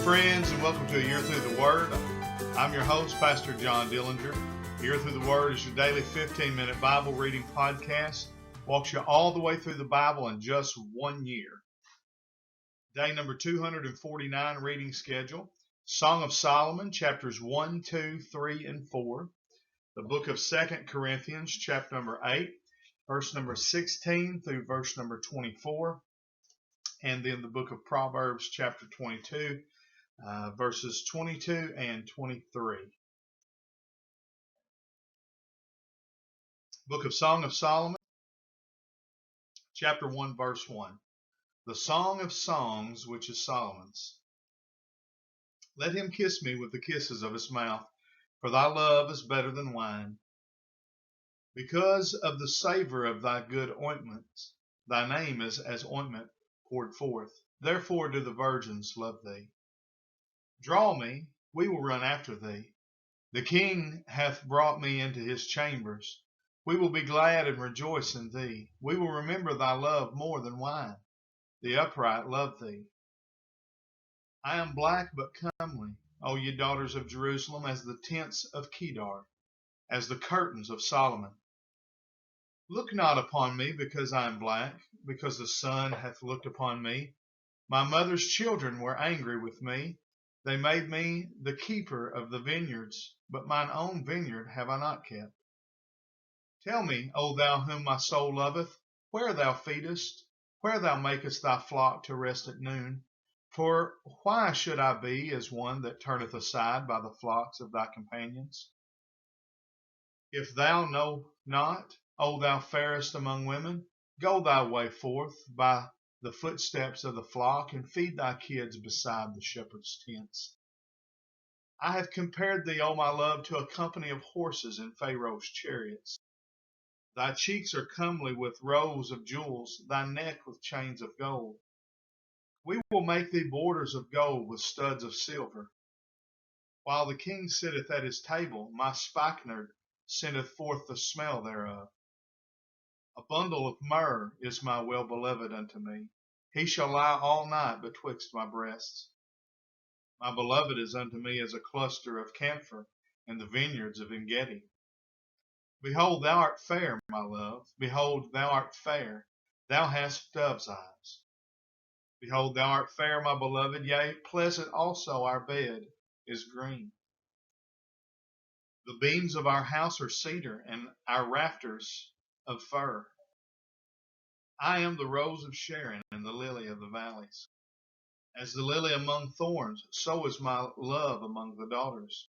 friends, and welcome to A Year Through the Word. I'm your host, Pastor John Dillinger. A Year Through the Word is your daily 15-minute Bible reading podcast. Walks you all the way through the Bible in just 1 year. Day number 249 reading schedule. Song of Solomon, chapters 1, 2, 3, and 4. The book of 2 Corinthians, chapter number 8, verse number 16 through verse number 24. And then the book of Proverbs, chapter 22, verses 22 and 23. Book of Song of Solomon, chapter 1, verse 1. The Song of Songs, which is Solomon's. Let him kiss me with the kisses of his mouth, for thy love is better than wine. Because of the savor of thy good ointments, thy name is as ointment poured forth. Therefore do the virgins love thee. Draw me, we will run after thee. The king hath brought me into his chambers. We will be glad and rejoice in thee. We will remember thy love more than wine. The upright love thee. I am black but comely, O ye daughters of Jerusalem, as the tents of Kedar, as the curtains of Solomon. Look not upon me because I am black, because the sun hath looked upon me. My mother's children were angry with me. They made me the keeper of the vineyards, but mine own vineyard have I not kept. Tell me, O thou whom my soul loveth, where thou feedest, where thou makest thy flock to rest at noon. For why should I be as one that turneth aside by the flocks of thy companions? If thou know not, O thou fairest among women, go thy way forth by the footsteps of the flock, and feed thy kids beside the shepherd's tents. I have compared thee, O my love, to a company of horses in Pharaoh's chariots. Thy cheeks are comely with rows of jewels, thy neck with chains of gold. We will make thee borders of gold with studs of silver. While the king sitteth at his table, my spikenard sendeth forth the smell thereof. A bundle of myrrh is my well-beloved unto me. He shall lie all night betwixt my breasts. My beloved is unto me as a cluster of camphor in the vineyards of Engedi. Behold, thou art fair, my love. Behold, thou art fair. Thou hast dove's eyes. Behold, thou art fair, my beloved. Yea, pleasant also our bed is green. The beams of our house are cedar, and our rafters of fir. I am the rose of Sharon and the lily of the valleys. As the lily among thorns, so is my love among the daughters.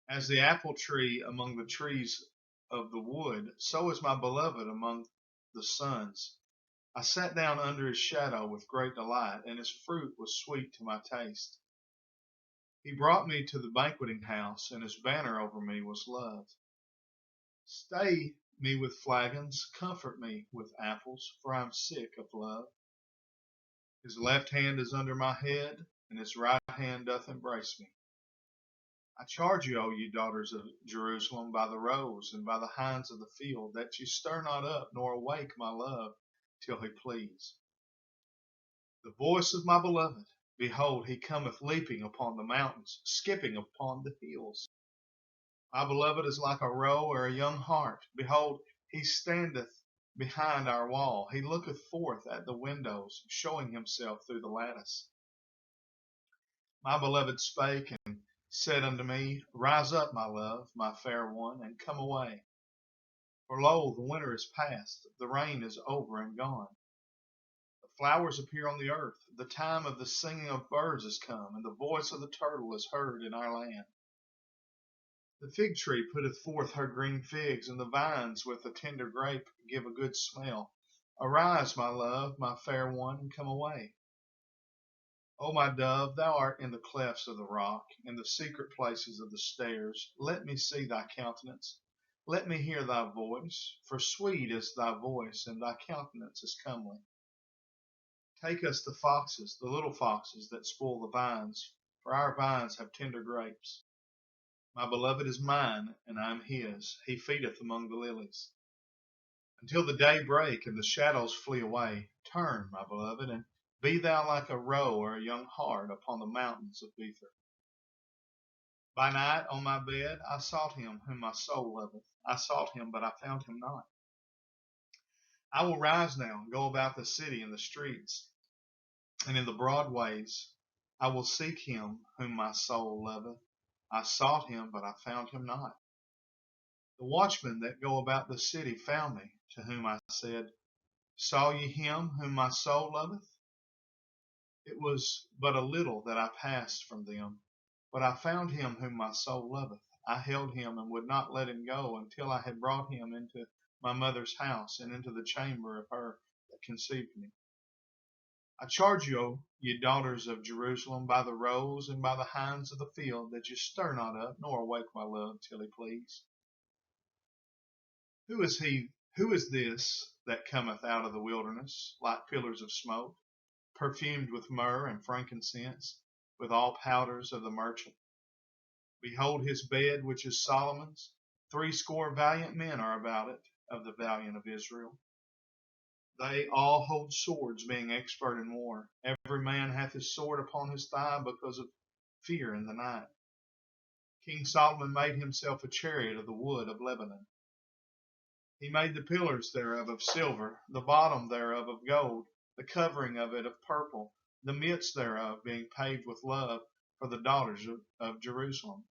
As the apple tree among the trees of the wood, so is my beloved among the sons. I sat down under his shadow with great delight, and his fruit was sweet to my taste. He brought me to the banqueting house, and his banner over me was love. Stay me with flagons, comfort me with apples, for I am sick of love. His left hand is under my head, and his right hand doth embrace me. I charge you, O ye daughters of Jerusalem, by the roes and by the hinds of the field, that ye stir not up, nor awake my love, till he please. The voice of my beloved, behold, he cometh leaping upon the mountains, skipping upon the hills. My beloved is like a roe or a young hart. Behold, he standeth behind our wall. He looketh forth at the windows, showing himself through the lattice. My beloved spake and said unto me, Rise up, my love, my fair one, and come away. For lo, the winter is past, the rain is over and gone. The flowers appear on the earth, the time of the singing of birds is come, and the voice of the turtle is heard in our land. The fig tree putteth forth her green figs, and the vines with the tender grape give a good smell. Arise, my love, my fair one, and come away. O my dove, thou art in the clefts of the rock, in the secret places of the stairs. Let me see thy countenance, let me hear thy voice, for sweet is thy voice, and thy countenance is comely. Take us the foxes, the little foxes that spoil the vines, for our vines have tender grapes. My beloved is mine, and I am his. He feedeth among the lilies. Until the day break and the shadows flee away, turn, my beloved, and Be thou like a roe or a young hart upon the mountains of Bether. By night on my bed I sought him whom my soul loveth. I sought him, but I found him not. I will rise now and go about the city in the streets and in the broad ways. I will seek him whom my soul loveth. I sought him, but I found him not. The watchmen that go about the city found me, to whom I said, Saw ye him whom my soul loveth? It was but a little that I passed from them, but I found him whom my soul loveth. I held him and would not let him go until I had brought him into my mother's house and into the chamber of her that conceived me. I charge you, O ye daughters of Jerusalem, by the roes and by the hinds of the field, that ye stir not up, nor awake my love till he please. Who is this that cometh out of the wilderness, like pillars of smoke, perfumed with myrrh and frankincense, with all powders of the merchant? Behold his bed, which is Solomon's. 80 valiant men are about it, of the valiant of Israel. They all hold swords, being expert in war. Every man hath his sword upon his thigh because of fear in the night. King Solomon made himself a chariot of the wood of Lebanon. He made the pillars thereof of silver, the bottom thereof of gold, the covering of it of purple, the midst thereof being paved with love for the daughters of Jerusalem.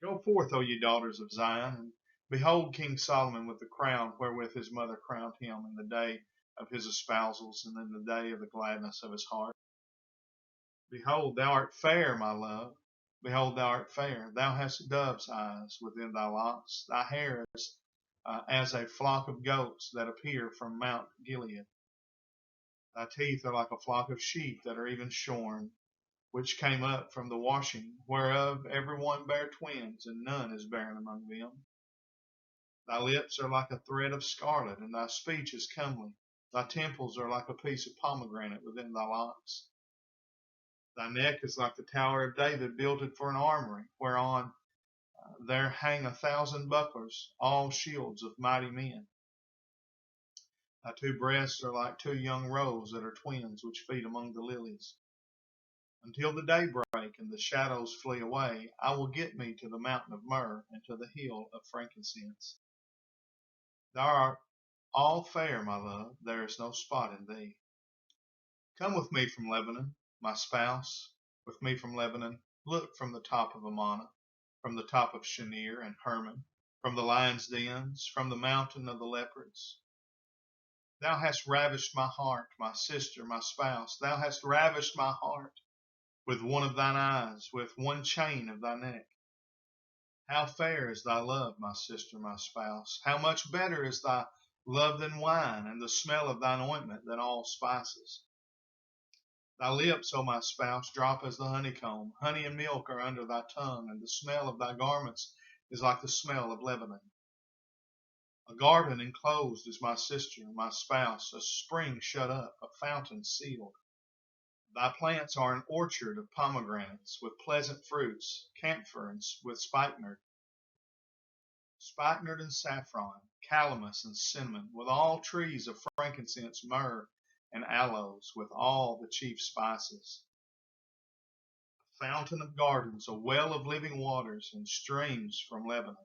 Go forth, O ye daughters of Zion, and behold King Solomon with the crown wherewith his mother crowned him in the day of his espousals and in the day of the gladness of his heart. Behold, thou art fair, my love. Behold, thou art fair. Thou hast dove's eyes within thy locks. Thy hair is as a flock of goats that appear from Mount Gilead. Thy teeth are like a flock of sheep that are even shorn, which came up from the washing, whereof every one bare twins, and none is barren among them. Thy lips are like a thread of scarlet, and thy speech is comely. Thy temples are like a piece of pomegranate within thy locks. Thy neck is like the tower of David builded for an armory, whereon there hang 1,000 bucklers, all shields of mighty men. Thy two breasts are like two young roes that are twins, which feed among the lilies. Until the day break and the shadows flee away, I will get me to the mountain of myrrh and to the hill of frankincense. Thou art all fair, my love, there is no spot in thee. Come with me from Lebanon, my spouse, with me from Lebanon. Look from the top of Amana, from the top of Shenir and Hermon, from the lions' dens, from the mountain of the leopards. Thou hast ravished my heart, my sister, my spouse. Thou hast ravished my heart with one of thine eyes, with one chain of thy neck. How fair is thy love, my sister, my spouse. How much better is thy love than wine, and the smell of thine ointment than all spices. Thy lips, O my spouse, drop as the honeycomb. Honey and milk are under thy tongue, and the smell of thy garments is like the smell of Lebanon. A garden enclosed is my sister, my spouse, a spring shut up, a fountain sealed. Thy plants are an orchard of pomegranates with pleasant fruits, camphor and with spikenard and saffron, calamus and cinnamon, with all trees of frankincense, myrrh, and aloes, with all the chief spices. A fountain of gardens, a well of living waters, and streams from Lebanon.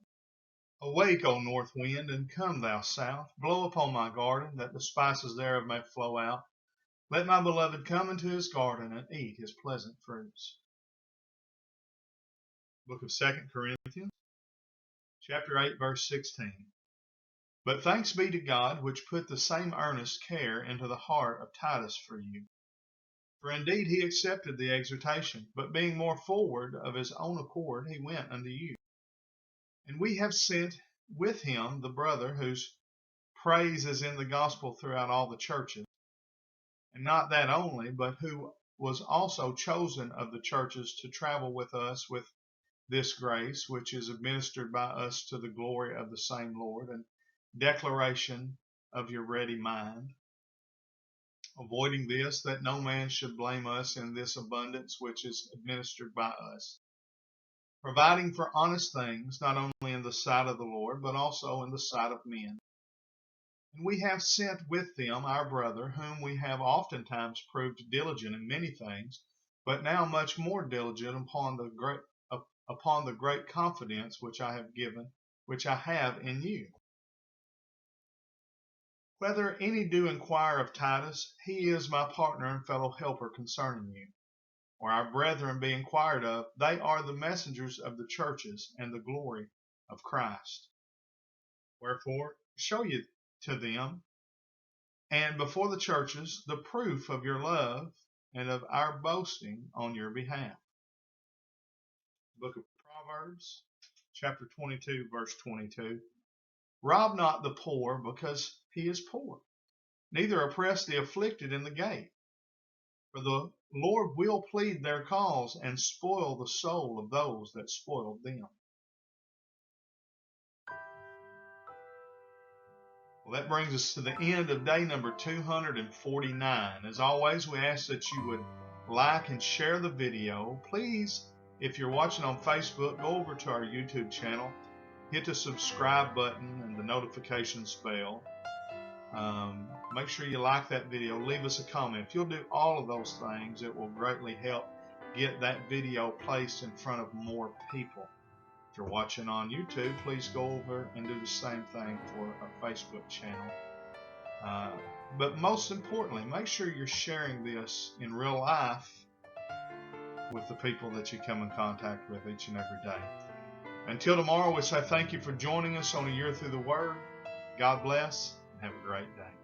Awake, O north wind, and come, thou south. Blow upon my garden, that the spices thereof may flow out. Let my beloved come into his garden and eat his pleasant fruits. Book of 2 Corinthians, chapter 8, verse 16. But thanks be to God, which put the same earnest care into the heart of Titus for you. For indeed he accepted the exhortation, but being more forward of his own accord, he went unto you. And we have sent with him the brother whose praise is in the gospel throughout all the churches. And not that only, but who was also chosen of the churches to travel with us with this grace, which is administered by us to the glory of the same Lord, and declaration of your ready mind. Avoiding this, that no man should blame us in this abundance which is administered by us. Providing for honest things, not only in the sight of the Lord, but also in the sight of men. And we have sent with them our brother, whom we have oftentimes proved diligent in many things, but now much more diligent upon the great confidence which I have in you. Whether any do inquire of Titus, he is my partner and fellow helper concerning you. Or our brethren be inquired of, they are the messengers of the churches and the glory of Christ. Wherefore, show you to them and before the churches the proof of your love and of our boasting on your behalf. Book of Proverbs, chapter 22, verse 22. Rob not the poor because he is poor, neither oppress the afflicted in the gate. For the Lord will plead their cause and spoil the soul of those that spoil them. Well, that brings us to the end of day number 249. As always, we ask that you would like and share the video. Please, if you're watching on Facebook, go over to our YouTube channel, hit the subscribe button and the notifications bell. Make sure you like that video, leave us a comment. If you'll do all of those things, it will greatly help get that video placed in front of more people. If you're watching on YouTube, please go over and do the same thing for our Facebook channel. But most importantly, make sure you're sharing this in real life with the people that you come in contact with each and every day. Until tomorrow, we say thank you for joining us on A Year Through the Word. God bless and have a great day.